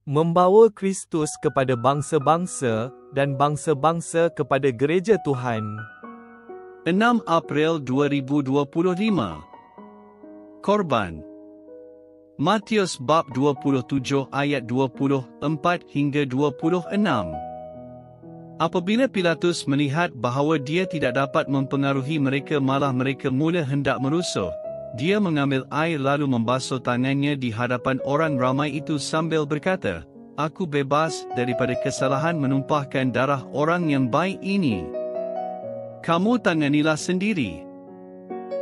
membawa Kristus kepada bangsa-bangsa dan bangsa-bangsa kepada gereja Tuhan. 6 April 2025. Korban. Matius bab 27 ayat 24 hingga 26. Apabila Pilatus melihat bahawa dia tidak dapat mempengaruhi mereka, malah mereka mula hendak merusuh, dia mengambil air lalu membasuh tangannya di hadapan orang ramai itu sambil berkata, "Aku bebas daripada kesalahan menumpahkan darah orang yang baik ini. Kamu tanganilah sendiri."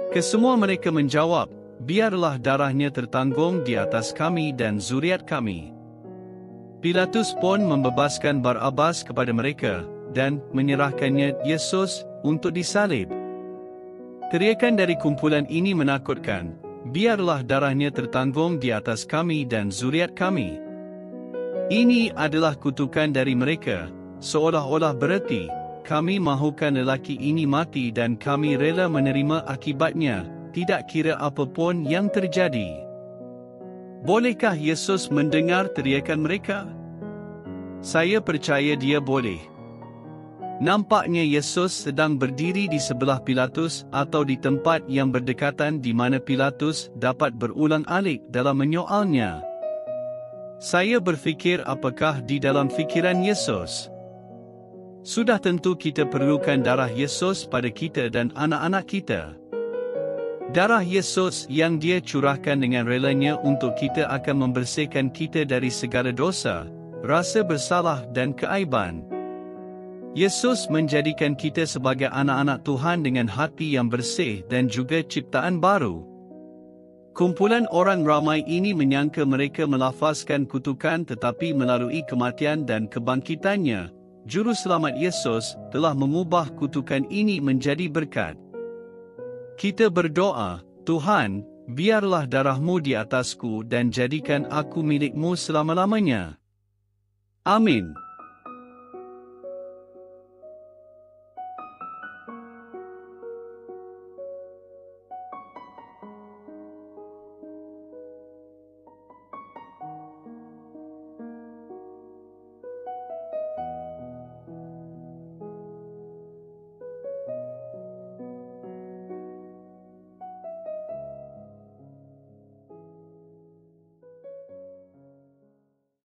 Kesemua mereka menjawab, "Biarlah darahnya tertanggung di atas kami dan zuriat kami." Pilatus pun membebaskan Barabas kepada mereka, dan menyerahkannya Yesus untuk disalib. Teriakan dari kumpulan ini menakutkan, "Biarlah darahnya tertanggung di atas kami dan zuriat kami." Ini adalah kutukan dari mereka, seolah-olah bererti, "Kami mahukan lelaki ini mati dan kami rela menerima akibatnya, tidak kira apapun yang terjadi." Bolehkah Yesus mendengar teriakan mereka? Saya percaya dia boleh. Nampaknya Yesus sedang berdiri di sebelah Pilatus atau di tempat yang berdekatan di mana Pilatus dapat berulang-alik dalam menyoalnya. Saya berfikir, apakah di dalam fikiran Yesus? Sudah tentu kita perlukan darah Yesus pada kita dan anak-anak kita. Darah Yesus yang dia curahkan dengan relanya untuk kita akan membersihkan kita dari segala dosa, rasa bersalah dan keaiban. Yesus menjadikan kita sebagai anak-anak Tuhan dengan hati yang bersih dan juga ciptaan baru. Kumpulan orang ramai ini menyangka mereka melafazkan kutukan, tetapi melalui kematian dan kebangkitannya, Juru Selamat Yesus telah mengubah kutukan ini menjadi berkat. Kita berdoa, "Tuhan, biarlah darah-Mu di atasku dan jadikan aku milik-Mu selama-lamanya." Amin.